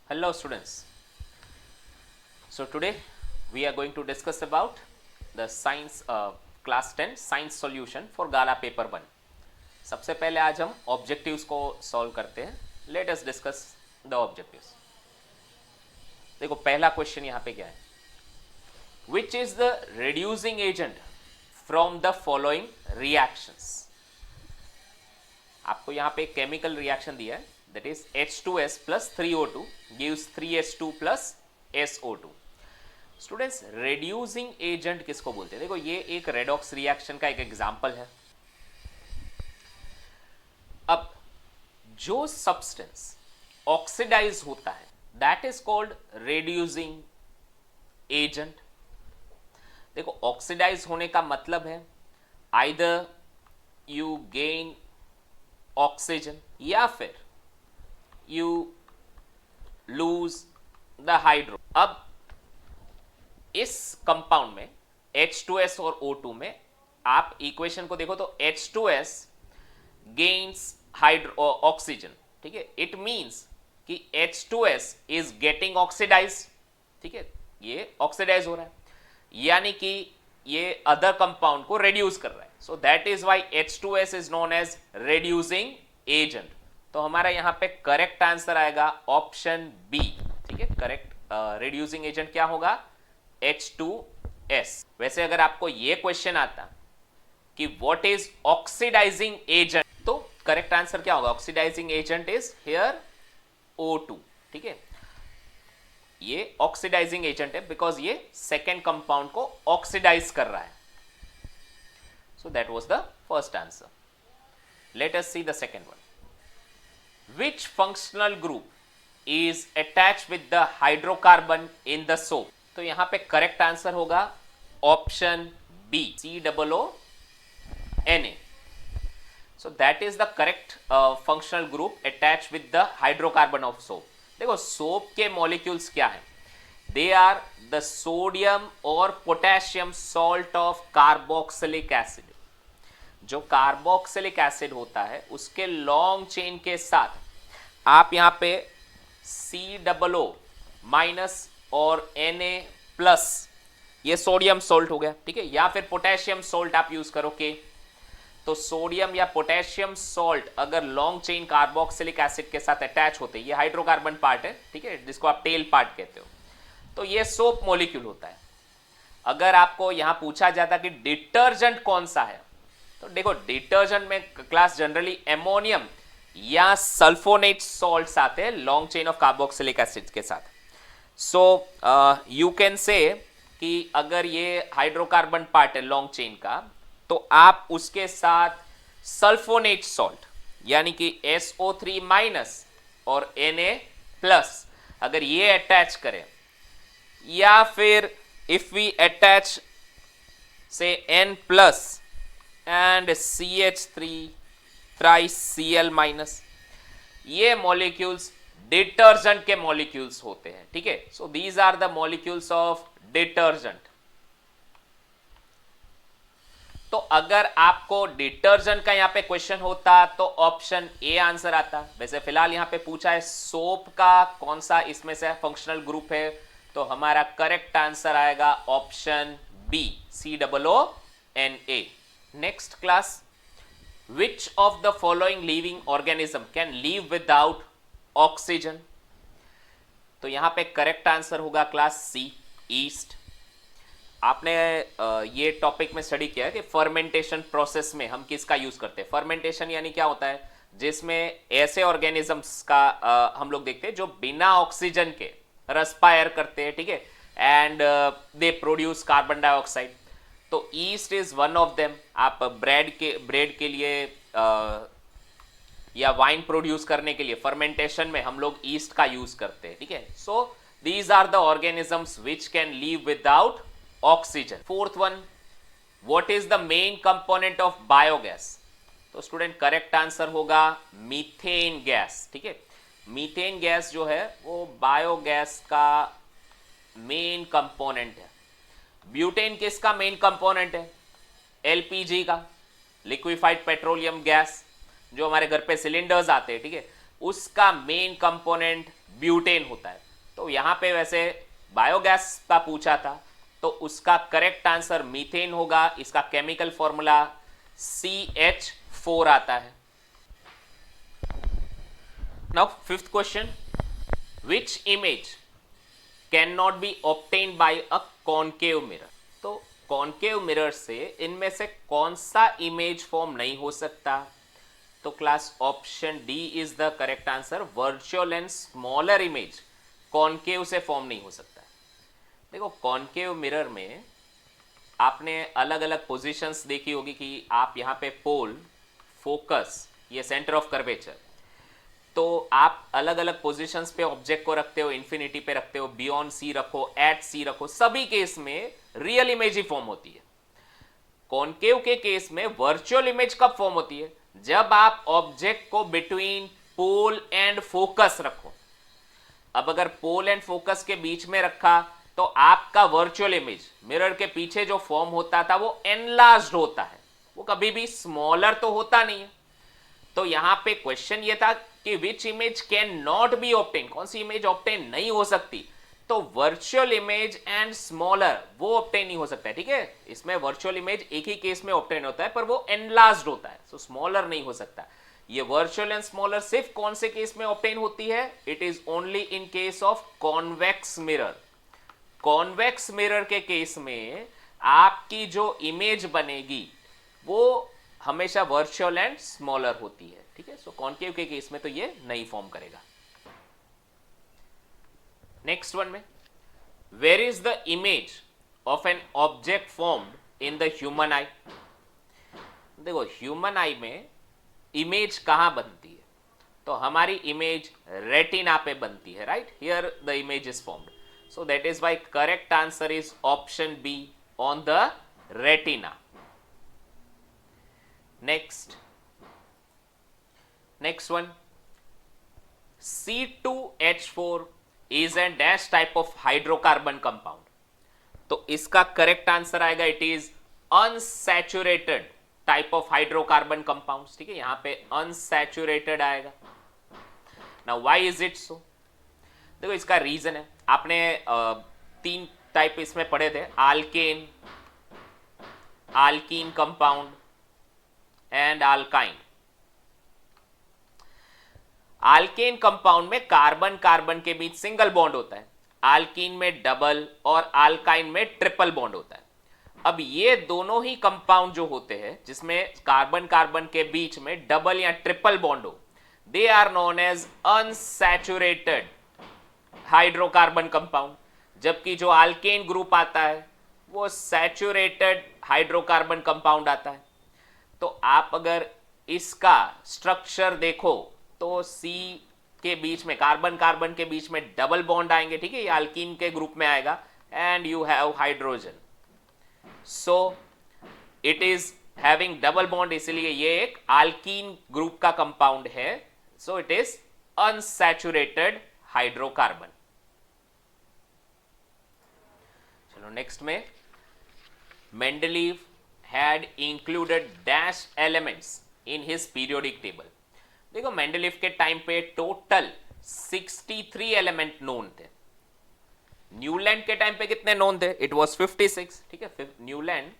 Hello students. So today we are going to discuss about the science class 10 science solution for gala paper 1. सबसे पहले आज हम objectives को solve करते हैं. Let us discuss the objectives. देखो पहला क्वेश्चन यहाँ पे क्या है. Which is the reducing agent from the following reactions. आपको यहाँ पे केमिकल रिएक्शन दिया है, that is H2S plus 3O2 gives 3H2 plus SO2. Students reducing agent किसको बोलते हैं? देखो ये एक रेडॉक्स रिएक्शन का एक एग्जांपल है. अब जो सब्सटेंस ऑक्सीडाइज होता है that is called reducing agent. देखो ऑक्सीडाइज होने का मतलब है आइदर यू गेन ऑक्सीजन या फिर यू लूज द हाइड्रो. अब इस कंपाउंड में H2S और O2 में आप इक्वेशन को देखो तो H2S गेन्स हाइड्रो ऑक्सीजन. ठीक है, इट मींस कि H2S इज गेटिंग ऑक्सीडाइज. ठीक है, ये ऑक्सीडाइज हो रहा है यानी कि ये अदर कंपाउंड को रेड्यूस कर रहा है. So that is why H2S is known as reducing agent. तो हमारा यहां पे करेक्ट आंसर आएगा ऑप्शन बी. ठीक है, करेक्ट रेड्यूसिंग एजेंट क्या होगा? H2S. वैसे अगर आपको ये क्वेश्चन आता कि व्हाट इज ऑक्सीडाइजिंग एजेंट तो करेक्ट आंसर क्या होगा? Oxidising agent is here O2. ठीक है, ये ऑक्सीडाइजिंग एजेंट है बिकॉज ये सेकेंड कंपाउंड को ऑक्सीडाइज कर रहा है. So that was the first answer. Let us see the second one. Which functional group is attached with the hydrocarbon in the soap? तो यहां पे करेक्ट आंसर होगा option B, COONA. So that is the correct functional group attached with the hydrocarbon of soap. देखो soap के molecules क्या है? They are the sodium और potassium salt of carboxylic acid. जो कार्बोक्सिलिक एसिड होता है उसके लॉन्ग चेन के साथ आप यहां पे COO माइनस और Na प्लस, ये सोडियम सोल्ट हो गया. ठीक है, या फिर पोटेशियम सोल्ट आप यूज करो के. तो सोडियम या पोटेशियम सोल्ट अगर लॉन्ग चेन कार्बोक्सिलिक एसिड के साथ अटैच होते, ये हाइड्रोकार्बन पार्ट है. ठीक है, जिसको आप टेल पार्ट कहते हो, तो ये सोप मॉलिक्यूल होता है. अगर आपको यहां पूछा जाता कि डिटर्जेंट कौन सा है, तो देखो डिटर्जेंट में क्लास जनरली एमोनियम या सल्फोनेट सॉल्ट्स आते हैं long chain of carboxylic acid के साथ. सो यू कैन से कि अगर ये हाइड्रोकार्बन पार्ट है लॉन्ग चेन का तो आप उसके साथ सल्फोनेट सॉल्ट यानी कि SO3 माइनस और Na प्लस अगर ये अटैच करें, या फिर इफ वी अटैच से N plus and CH3 TriCl minus, ये मॉलिक्यूल्स डिटर्जेंट के मॉलिक्यूल्स होते हैं. ठीक है, so these are the molecules of detergent. तो अगर आपको डिटर्जेंट का यहां पे क्वेश्चन होता तो ऑप्शन ए आंसर आता. वैसे फिलहाल यहां पे पूछा है सोप का कौन सा इसमें से फंक्शनल ग्रुप है, तो हमारा करेक्ट आंसर आएगा option B, COONA. Next class, which of the following living organism can live without oxygen? तो यहां पे करेक्ट आंसर होगा क्लास सी, ईस्ट. आपने ये टॉपिक में स्टडी किया है कि फर्मेंटेशन प्रोसेस में हम किसका यूज करते हैं. फर्मेंटेशन यानी क्या होता है? जिसमें ऐसे ऑर्गेनिजम्स का हम लोग देखते हैं जो बिना ऑक्सीजन के रेस्पायर करते हैं. ठीक है, and they produce carbon dioxide. तो yeast is one of them. आप ब्रेड के लिए या वाइन प्रोड्यूस करने के लिए फर्मेंटेशन में हम लोग ईस्ट का यूज करते हैं. ठीक है, so these are the organisms which can live without oxygen. Fourth one, what is the main component of biogas? तो स्टूडेंट करेक्ट आंसर होगा मीथेन गैस. ठीक है, मीथेन गैस जो है वो बायोगैस का मेन कंपोनेंट है. ब्यूटेन किसका मेन कंपोनेंट है? LPG का, लिक्विफाइड पेट्रोलियम गैस, जो हमारे घर पे सिलेंडर्स आते हैं. ठीक है, उसका मेन कंपोनेंट ब्यूटेन होता है। तो यहां पे वैसे बायोगैस का पूछा था, तो उसका करेक्ट आंसर मीथेन होगा। इसका केमिकल फॉर्मूला CH4 आता है। Now fifth question, which image can not B obtained by a concave mirror. तो कॉनकेव मिरर से इनमें से कौन सा इमेज फॉर्म नहीं हो सकता? तो class option D is the correct answer. Virtual and smaller image concave से फॉर्म नहीं हो सकता। देखो कॉनकेव मिरर में आपने अलग अलग पोजीशंस देखी होगी कि आप यहाँ पे पोल, फोकस, ये सेंटर ऑफ कर्वेचर, तो आप अलग अलग पोजीशंस पे ऑब्जेक्ट को रखते हो, इन्फिनिटी पे रखते हो, बियॉन्ड सी रखो, एट सी रखो, सभी केस में रियल इमेज ही फॉर्म होती है। कॉनकेव के केस में वर्चुअल इमेज कब फॉर्म होती है? जब आप ऑब्जेक्ट को बिटवीन पोल एंड फोकस रखो। अब अगर पोल एंड फोकस के बीच में रखा तो आपका वर्चुअल इमेज मिरर के पीछे जो फॉर्म होता था वो एनलार्ज्ड होता है, वो कभी भी स्मॉलर तो होता नहीं है। तो यहां पे क्वेश्चन ये था कि which image can not be obtain, कौन सी इमेज ऑब्टेन नहीं हो सकती? तो वर्चुअल इमेज एंड स्मॉलर वो ऑब्टेन नहीं हो सकता है। ठीक है, इसमें वर्चुअल इमेज एक ही केस में ऑब्टेन होता है पर वो एनलार्ज्ड होता है, सो स्मॉलर नहीं हो सकता। ये वर्चुअल एंड स्मॉलर सिर्फ कौन से केस में ऑब्टेन होती है? It is only in case of convex mirror. Convex mirror के केस में आपकी जो इमेज बनेगी वो हमेशा वर्चुअल एंड स्मॉलर होती है। ठीक है, सो कॉनकेव के केस में तो ये नहीं फॉर्म करेगा। नेक्स्ट वन में, where is the image of an object formed in the human eye. देखो ह्यूमन आई में इमेज कहां बनती है? तो हमारी इमेज रेटिना पे बनती है, right? Here the image is formed, so that is why correct answer is option B on the retina. Next one, C2H4 is a dash type of hydrocarbon compound. तो इसका करेक्ट आंसर आएगा it is unsaturated type of hydrocarbon compounds. ठीक है, यहां पे unsaturated आएगा। Now why is it so? देखो इसका रीजन है, आपने 3 टाइप इसमें पढ़े थे, alkane, alkene compound and alkyne. Alkane compound में कार्बन कार्बन के बीच सिंगल बॉन्ड होता है, आल्कीन में डबल और आल्काइन में ट्रिपल बॉन्ड होता है। अब ये दोनों ही कंपाउंड जो होते हैं जिसमें कार्बन कार्बन के बीच में डबल या ट्रिपल बॉन्ड हो, they are known as unsaturated hydrocarbon compound, जबकि जो अल्केन ग्रुप आता है वो सैचुरेटेड हाइड्रोकार्बन कंपाउंड आता है। तो आप अगर इसका स्ट्रक्चर देखो तो सी के बीच में, कार्बन कार्बन के बीच में डबल बॉन्ड आएंगे। ठीक है, ये अल्कीन के ग्रुप में आएगा and you have hydrogen, so it is having double bond, इसलिए ये एक अल्कीन ग्रुप का कंपाउंड है। So it is unsaturated hydrocarbon. चलो नेक्स्ट में, Mendeleev had included dash elements in his periodic table. देखो मेंडलीव के टाइम पे टोटल 63 एलिमेंट नोन थे। न्यूलैंड के टाइम पे कितने नोन थे? It was 56। ठीक है, Newland,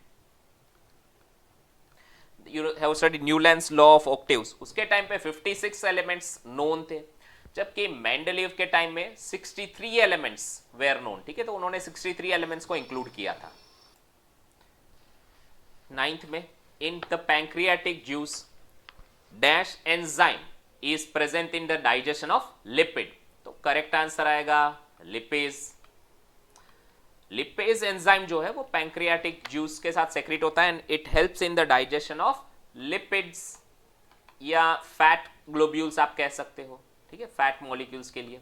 you have studied Newlands law of octaves, उसके टाइम पे 56 एलिमेंट्स नोन थे, जबकि मेंडलीव के टाइम में 63 एलिमेंट्स वेर नोन। ठीक है, तो उन्होंने 63 एलिमेंट्स को इंक्लूड किया था। 9th में, in the pancreatic juice dash enzyme is present in the digestion of lipid. तो करेक्ट आंसर आएगा लिपेज। लिपेज एंजाइम जो है वो पैंक्रियाटिक जूस के साथ सेक्रेट होता है and it helps in the digestion of lipids या फैट ग्लोब्यूल्स आप कह सकते हो। ठीक है, फैट मॉलिक्यूल्स के लिए।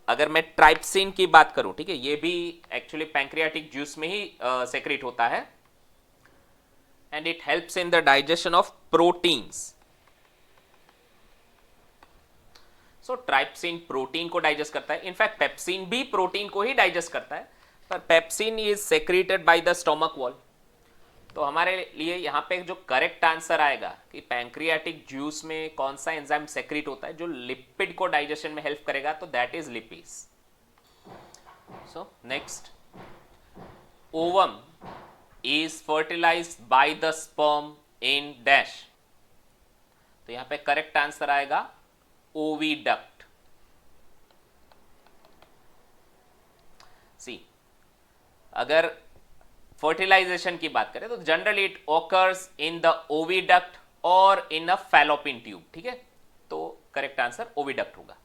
अगर मैं ट्राइप्सिन की बात करूं, ठीक है, ये भी एक्चुअली पैंक्रियाटिक जूस में ही सेक्रेट होता है and it helps in the digestion of proteins. So trypsin protein को डाइजेस्ट करता है, इनफैक्ट पेप्सिन भी प्रोटीन को ही डाइजेस्ट करता है, पर pepsin is secreted by the stomach wall. तो हमारे लिए यहाँ पे जो करेक्ट आंसर आएगा कि पैंक्रियाटिक जूस में कौन सा एंजाइम सेक्रेट होता है जो लिपिड को डाइजेशन में हेल्प करेगा, तो that is lipase. So next, ovum is fertilised by the sperm in dash. तो यहां पे करेक्ट आंसर आएगा ओविडक्ट. सी, अगर फर्टिलाइजेशन की बात करें तो generally it occurs in the oviduct और इन अ फैलोपियन ट्यूब. ठीक है, तो करेक्ट आंसर ओविडक्ट होगा.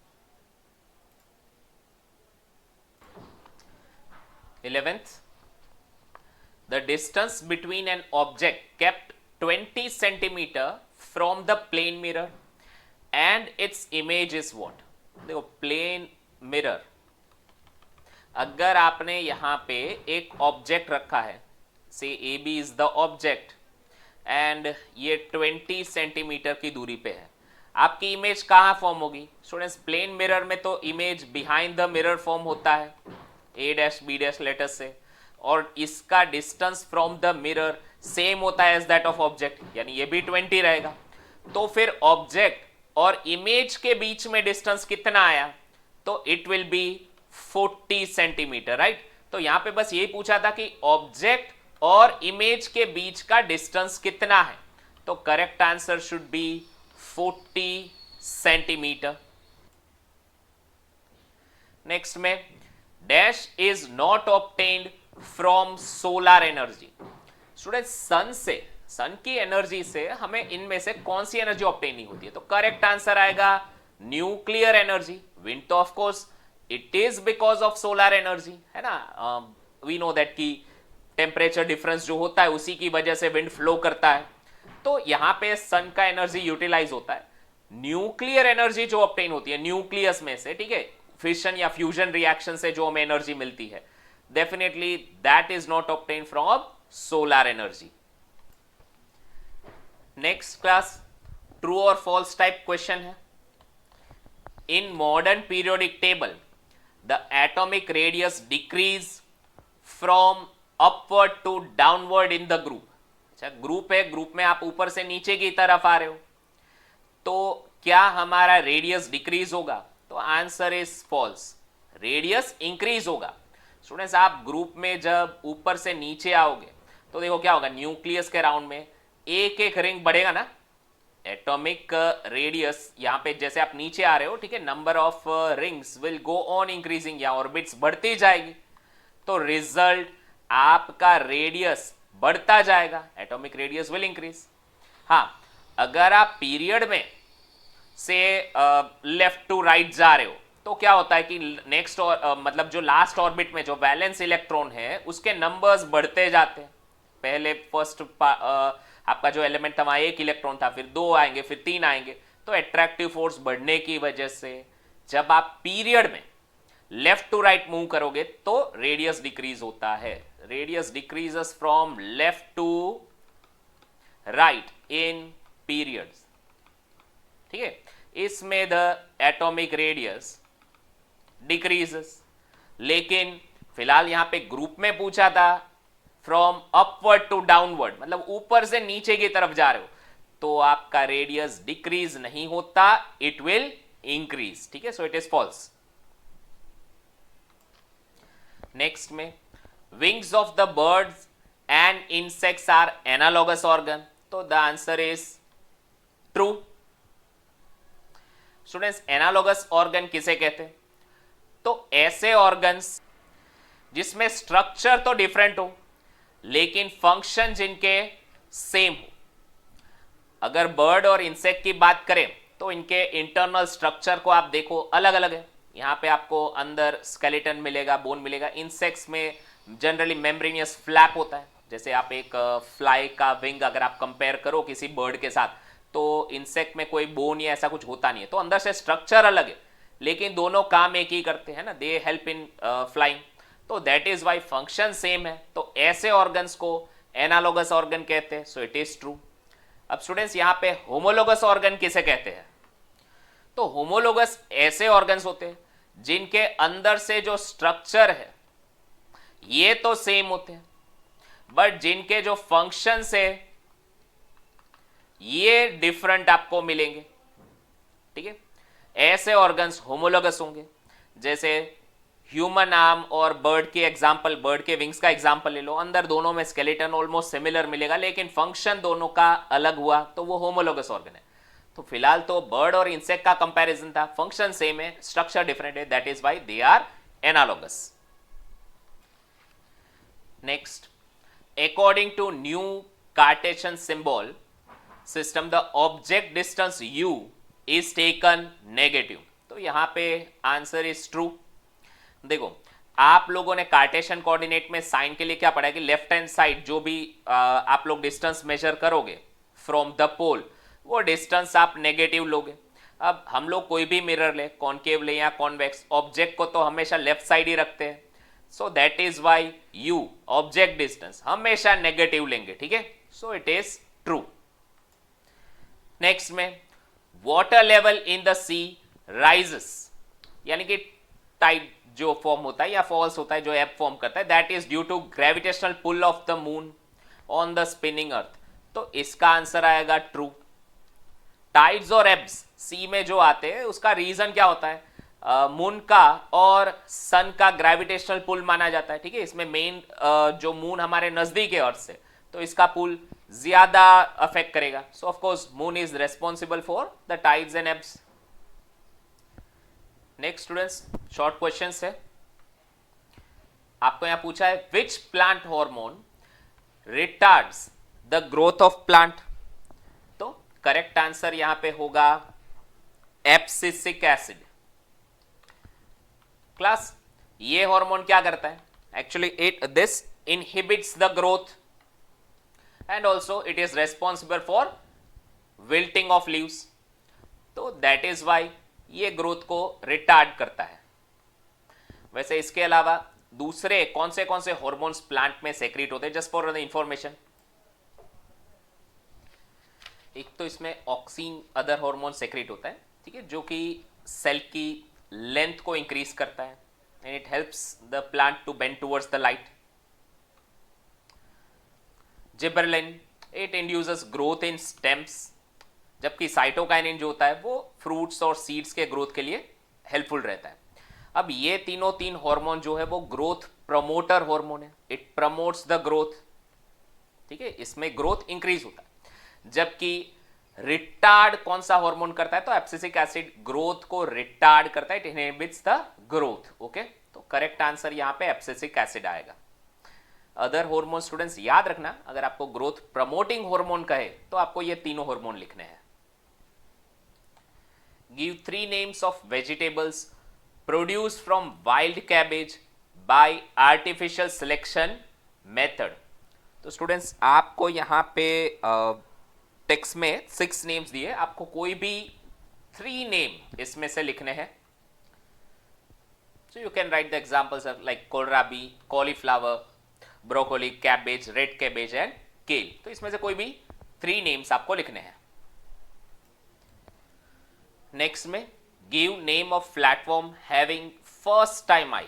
11th, the distance between an object kept 20 centimeter from the plane mirror and its image is what. देखो प्लेन मिरर, अगर आपने यहां पे एक ऑब्जेक्ट रखा है, say A B is the object and ये 20 सेंटीमीटर की दूरी पे है, आपकी इमेज कहां फॉर्म होगी स्टूडेंट्स? प्लेन मिरर में तो image behind the mirror form होता है, ए डैश बी डैश लेटर से, और इसका distance from the mirror same होता है एज दैट ऑफ ऑब्जेक्ट, यानी ये भी 20 रहेगा. तो फिर ऑब्जेक्ट और इमेज के बीच में डिस्टेंस कितना आया? तो it will be 40 centimetre, right. तो यहां पे बस यही पूछा था कि ऑब्जेक्ट और इमेज के बीच का डिस्टेंस कितना है, तो correct answer should be 40 centimetre. Next में, dash is not obtained from solar energy. Student, sun की एनर्जी से हमें इनमें से कौन सी एनर्जी ऑब्टेन नहीं होती है? तो करेक्ट आंसर आएगा न्यूक्लियर एनर्जी. विंड तो of course it is because of solar energy, है ना. वी नो दैट कि टेम्परेचर डिफरेंस जो होता है उसी की वजह से विंड फ्लो करता है. तो यहां पे सन का एनर्जी यूटिलाइज होता है. न्यूक्लियर एनर्जी जो ऑब्टेन होती है न्यूक्लियस में से, ठीक है, फिशन या फ्यूजन रिएक्शन से जो हमें एनर्जी मिलती है, definitely that is not obtain from solar energy. Next class true और फॉल्स टाइप क्वेश्चन है. In modern periodic table the atomic radius decrease from upward to downward in the group. अच्छा, group है, group में आप ऊपर से नीचे की तरफ आ रहे हो, तो क्या हमारा रेडियस डिक्रीज होगा? तो answer is false, radius increase होगा. स्टूडेंट्स, आप ग्रुप में जब ऊपर से नीचे आओगे तो देखो क्या होगा, न्यूक्लियस के राउंड में एक एक रिंग बढ़ेगा ना. एटॉमिक रेडियस यहां पे जैसे आप नीचे आ रहे हो, ठीक है, number of rings will go on increasing, या ऑर्बिट्स बढ़ती जाएगी, तो रिजल्ट आपका रेडियस बढ़ता जाएगा, एटॉमिक रेडियस विल इंक्रीज. हाँ, अगर आप पीरियड में से लेफ्ट टू राइट जा रहे हो तो क्या होता है कि नेक्स्ट मतलब जो लास्ट ऑर्बिट में जो वैलेंस इलेक्ट्रॉन है उसके नंबर्स बढ़ते जाते हैं. पहले फर्स्ट आपका जो एलिमेंट था वहां एक इलेक्ट्रॉन था, फिर 2 आएंगे, फिर 3 आएंगे, तो अट्रैक्टिव फोर्स बढ़ने की वजह से जब आप पीरियड में लेफ्ट टू राइट मूव करोगे तो रेडियस डिक्रीज होता है. Radius decreases from left to right in periods. ठीक है, इसमें द एटॉमिक रेडियस डिक्रीजेस. लेकिन फिलहाल यहां पे ग्रुप में पूछा था फ्रॉम अपवर्ड टू डाउनवर्ड, मतलब ऊपर से नीचे की तरफ जा रहे हो, तो आपका रेडियस डिक्रीज नहीं होता, इट विल इंक्रीज. ठीक है, so it is false. Next में, wings of the birds and insects are analogous organ. तो the answer is true. Students, analogous organ किसे कहते हैं? तो ऐसे ऑर्गन्स जिसमें स्ट्रक्चर तो डिफरेंट हो लेकिन फंक्शन जिनके सेम हो. अगर बर्ड और इंसेक्ट की बात करें तो इनके इंटरनल स्ट्रक्चर को आप देखो अलग अलग है. यहां पे आपको अंदर स्केलेटन मिलेगा, बोन मिलेगा. इंसेक्ट्स में जनरली मेम्ब्रेनियस फ्लैप होता है. जैसे आप एक फ्लाई का विंग अगर आप कंपेयर करो किसी बर्ड के साथ, तो इंसेक्ट में कोई बोन या ऐसा कुछ होता नहीं है, तो अंदर से स्ट्रक्चर अलग है लेकिन दोनों काम एक ही करते हैं ना, दे हेल्प इन फ्लाइंग. तो that is why function same है. तो ऐसे ऑर्गन्स को एनालॉगस ऑर्गन कहते हैं. So it is true. अब स्टूडेंट्स, यहां पे होमोलोगस ऑर्गन किसे कहते हैं? तो होमोलोगस ऐसे ऑर्गन्स होते हैं जिनके अंदर से जो स्ट्रक्चर है ये तो सेम होते हैं, बट जिनके जो फंक्शंस है ये डिफरेंट आपको मिलेंगे, ठीक है। ऐसे ऑर्गन्स होमोलोगस होंगे, जैसे ह्यूमन आर्म और बर्ड के एग्जाम्पल, बर्ड के विंग्स का एग्जाम्पल ले लो, अंदर दोनों में स्केलेटन ऑलमोस्ट सिमिलर मिलेगा, लेकिन फंक्शन दोनों का अलग हुआ तो वो होमोलोगस ऑर्गन है। तो फिलहाल तो बर्ड और इंसेक्ट का कंपैरिजन था, फंक्शन सेम है, स्ट्रक्चर डिफरेंट है, that is why they are analogous. Next, according to new Cartesian symbol system the object distance u is taken negative। तो यहां पे आंसर इज ट्रू। देखो आप लोगों ने कार्टेशियन कोऑर्डिनेट में साइन के लिए क्या पढ़ा है कि लेफ्ट हैंड साइड जो भी आप लोग डिस्टेंस मेजर करोगे फ्रॉम द पोल, वो डिस्टेंस आप नेगेटिव लोगे। अब हम लोग कोई भी मिरर ले, कॉनकेव ले या कॉन्वेक्स, ऑब्जेक्ट को तो हमेशा लेफ्ट साइड ही रखते हैं, so that is why you object distance हमेशा नेगेटिव लेंगे, ठीक है। So it is true. Next में water level in the sea rises, यानी कि टाइड जो फॉर्म होता है या फॉल्स होता है, जो एब फॉर्म करता है, that is due to gravitational pull of the moon on the spinning earth. तो इसका आंसर आएगा ट्रू। टाइड्स और एब्स सी में जो आते हैं उसका रीजन क्या होता है, मून का और सन का ग्रेविटेशनल पुल माना जाता है, ठीक है। इसमें मेन जो मून हमारे नजदीक है अर्थ से, तो इसका पुल ज्यादा अफेक्ट करेगा। सो of course moon is responsible for the tides and abs. Next students, short questions है, आपको यहां पूछा है which plant hormone retards the growth of plant. तो करेक्ट आंसर यहां पे होगा एब्सिसिक एसिड। क्लास, ये हार्मोन क्या करता है, actually it this inhibits the growth and also it is responsible for wilting of leaves. तो दैट इज वाई ये ग्रोथ को रिटार्ड करता है। वैसे इसके अलावा दूसरे कौन से हार्मोन्स प्लांट में सेक्रेट होते हैं, जस्ट फॉर द इंफॉर्मेशन, एक तो इसमें ऑक्सीन अदर हार्मोन सेक्रेट होता है, ठीक है, जो कि सेल की लेंथ को इंक्रीज करता है and it helps the plant to bend towards the light. Gibberellin, it induces growth in stems, जबकि साइटोकाइनिन जो होता है वो फ्रूट्स और सीड्स के ग्रोथ के लिए हेल्पफुल रहता है। अब ये तीन हार्मोन जो है वो ग्रोथ प्रमोटर हार्मोन है, इट प्रमोट्स द ग्रोथ, ठीक है, इसमें ग्रोथ इंक्रीज होता है। जबकि रिटार्ड कौन सा हार्मोन करता है, तो एब्सिसिक एसिड ग्रोथ को रिटार्ड करता है, it inhibits the growth. Okay, तो करेक्ट आंसर यहां पे एब्सिसिक एसिड आएगा। अदर हार्मोन स्टूडेंट्स याद रखना, अगर आपको ग्रोथ प्रमोटिंग हार्मोन कहे तो आपको ये तीनों हार्मोन लिखने हैं। Give 3 names of vegetables produce from wild cabbage bye artificial selection method. तो स्टूडेंट्स आपको यहां पे टेक्स्ट में 6 नेम्स दिए, आपको कोई भी 3 नेम इसमें से लिखने हैं। So you can write the examples like kohlrabi, cauliflower, broccoli, cabbage, red cabbage and kale. तो इसमें से कोई भी 3 नेम्स आपको लिखने हैं। नेक्स्ट में give name of platform having first time eye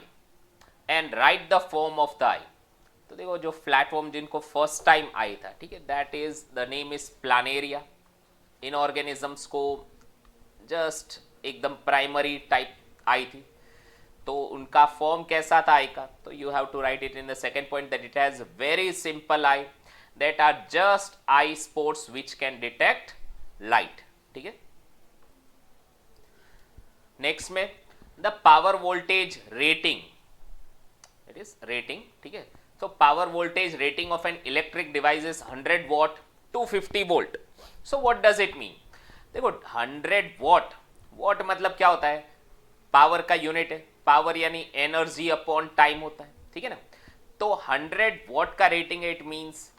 and write the form of the eye. तो देखो जो प्लेटफॉर्म जिनको फर्स्ट टाइम आई था, ठीक है, that is the name is planaria. इन ऑर्गेनिजम्स को जस्ट एकदम प्राइमरी टाइप आई थी, तो उनका फॉर्म कैसा था आई का, तो you have to write it in the second point that it has very simple eye that are just eye spots which can detect light, ठीक है। नेक्स्ट में the power voltage rating, it is rating, ठीक है। तो power voltage rating of an electric device is 100 watt to 50 volt. So what does it mean, देखो 100 what, what मतलब क्या होता है, पावर का यूनिट है, पावर यानी एनर्जी अपॉन टाइम होता है, ठीक है ना। तो 100 वॉट का रेटिंग है, it means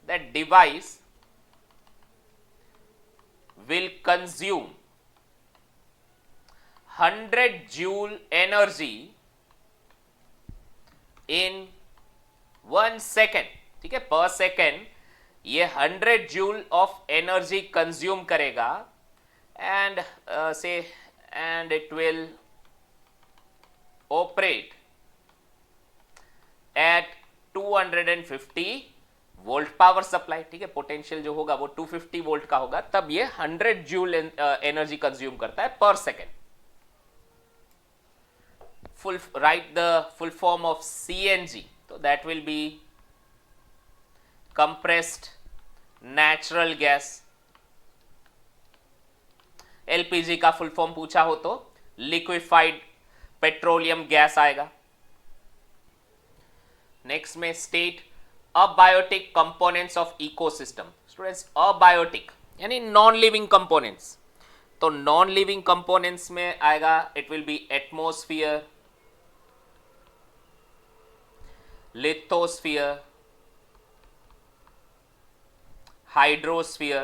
that device will consume 100 joule energy in 1 second, ठीक है, पर सेकेंड ये 100 जूल ऑफ एनर्जी कंज्यूम करेगा एंड से and it will operate at 250 volt power supply, ठीक है, पोटेंशियल जो होगा वो 250 वोल्ट का होगा, तब ये 100 जूल एनर्जी कंज्यूम करता है पर second. Write the full form of CNG. So that will be compressed natural gas. LPG का फुल फॉर्म पूछा हो तो लिक्विफाइड पेट्रोलियम गैस आएगा. नेक्स्ट में state abiotic components of ecosystem. Students abiotic यानी नॉन लिविंग कंपोनेंट्स, तो non living components में आएगा it will be atmosphere, lithosphere, hydrosphere,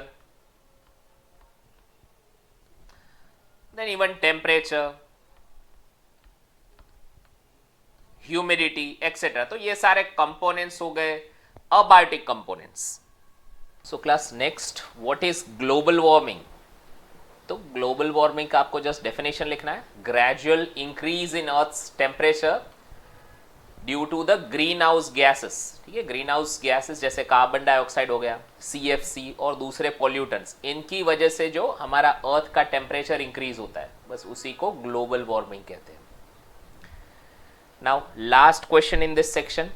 then even temperature, humidity, etc. तो ये सारे कंपोनेंट्स हो गए abiotic components. So class next, what is global warming? तो ग्लोबल वार्मिंग का आपको जस्ट डेफिनेशन लिखना है. Gradual increase in earth's temperature due to the greenhouse gases. ठीक है, ग्रीन हाउस गैसेस जैसे कार्बन डाइऑक्साइड हो गया, CFC और दूसरे पॉल्यूटेंट्स, इनकी वजह से जो हमारा अर्थ का टेम्परेचर इंक्रीज होता है, बस उसी को ग्लोबल वार्मिंग कहते हैं. Now last question in this section,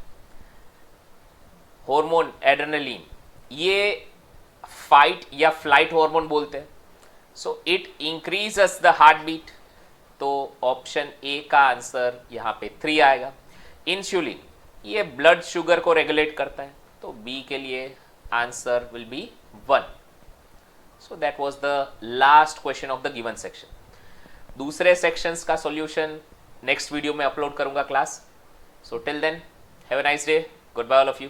hormone adrenaline, ये फाइट या फ्लाइट हार्मोन बोलते हैं. So it increases the heartbeat, तो ऑप्शन ए का आंसर यहाँ पे 3 आएगा. इंसुलिन, ये ब्लड शुगर को रेगुलेट करता है, तो बी के लिए answer will be 1. So that was the last question of the given section. दूसरे सेक्शंस का सॉल्यूशन नेक्स्ट वीडियो में अपलोड करूंगा class. So till then have a nice day, goodbye all of you.